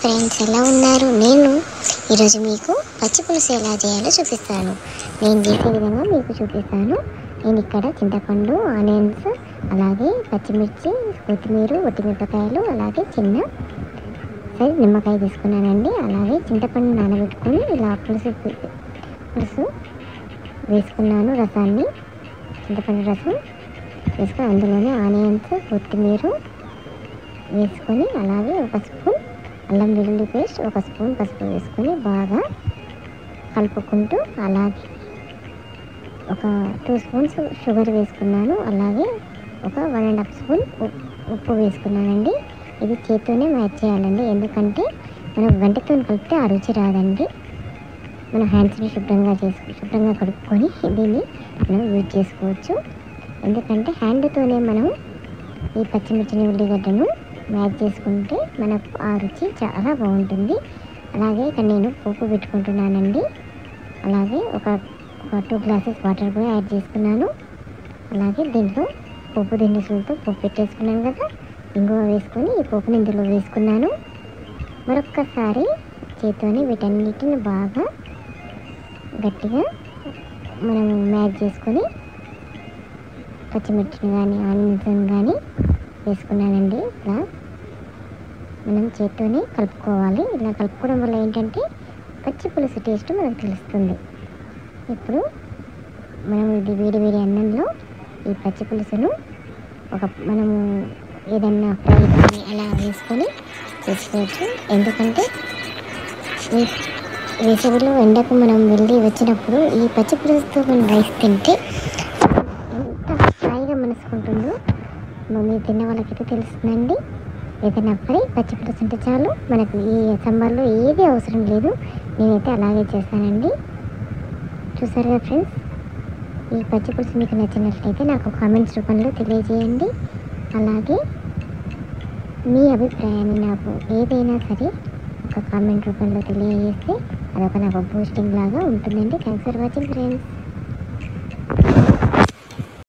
Friends, ఎలా ఉన్నారు? నేను ఈరోజు మీకు పచ్చి పులుసు ఎలా చేయాలో చూపిస్తాను. నేను చేసే విధంగా మీకు చూపిస్తాను. నేను ఇక్కడ చింతపండు, ఆనియన్స్, అలాగే పచ్చిమిర్చి, కొత్తిమీర, ఒట్టిమిరపకాయలు, అలాగే చిన్న సైజ్ నిమ్మకాయ తీసుకున్నానండి. అలాగే చింతపండు నానబెట్టుకొని ఇలా పులుసు వేసుకున్నాను. రసాన్ని, చింతపండు రసం వేసుకొని అందులోనే ఆనియన్స్, కొత్తిమీర వేసుకొని, అలాగే ఒక స్పూన్ అల్లం వెల్లుల్లి పేస్ట్, ఒక స్పూన్ పసుపు వేసుకొని బాగా కలుపుకుంటూ, అలాగే ఒక 2 స్పూన్స్ షుగర్ వేసుకున్నాను. అలాగే ఒక 1.5 స్పూన్ ఉప్పు వేసుకున్నానండి. ఇది చేతితోనే మ్యాచ్ చేయాలండి, ఎందుకంటే మనం గంటతో కలిపితే ఆ రుచి రాదండి. మన హ్యాండ్స్ని శుభ్రంగా కడుక్కొని దీన్ని మనం యూజ్ చేసుకోవచ్చు. ఎందుకంటే హ్యాండ్తోనే మనం ఈ పచ్చిమిర్చిని, ఉల్లిగడ్డను మ్యాచ్ చేసుకుంటే మనకు ఆ రుచి చాలా బాగుంటుంది. అలాగే ఇక్కడ నేను పోపు పెట్టుకుంటున్నానండి. అలాగే ఒక 2 గ్లాసెస్ వాటర్ కూడా యాడ్ చేసుకున్నాను. అలాగే దీంట్లో పోపు దినుసులతో పోపు పెట్టేసుకున్నాను కదా, ఇంగువ వేసుకొని ఈ పోపుని ఇందులో వేసుకున్నాను. మరొక్కసారి చేతితోని వీటన్నిటిని బాగా గట్టిగా మనం మ్యాచ్ చేసుకొని పచ్చిమిర్చిని కానీ ఆనియన్స్ కానీ వేసుకున్నానండి. ఇలా మనం చేత్తోనే కలుపుకోవాలి. ఇలా కలుపుకోవడం వల్ల ఏంటంటే పచ్చి పులుసు టేస్ట్ మనకు తెలుస్తుంది. ఇప్పుడు మనం ఇది వేడి అన్నంలో ఈ పచ్చి పులుసును మనము ఏదన్నా ఫ్రై కానీ అలా వేసుకొని చేసుకోవచ్చు. ఎందుకంటే ఈ వేసవిలో ఎండకు మనం వెళ్ళి వచ్చినప్పుడు ఈ పచ్చి పులుసుతో మనం రైస్ తింటే ఎంత హాయిగా మనసుకుంటుందో మీరు తిన్న వాళ్ళకైతే తెలుస్తుందండి. ఏదైనా ఫ్రై పచ్చి పులుసు ఉంటే చాలు, మనకు ఈ సమ్మర్లో ఏది అవసరం లేదు. నేనైతే అలాగే చేస్తానండి. చూసారుగా ఫ్రెండ్స్, ఈ పచ్చి పులుసు మీకు నచ్చినట్లయితే నాకు కామెంట్స్ రూపంలో తెలియజేయండి. అలాగే మీ అభిప్రాయాన్ని నాకు ఏదైనా సరే ఒక కామెంట్ రూపంలో తెలియజేస్తే అదొక నాకు బూస్టింగ్ లాగా ఉంటుందండి. Thanks for watching friends.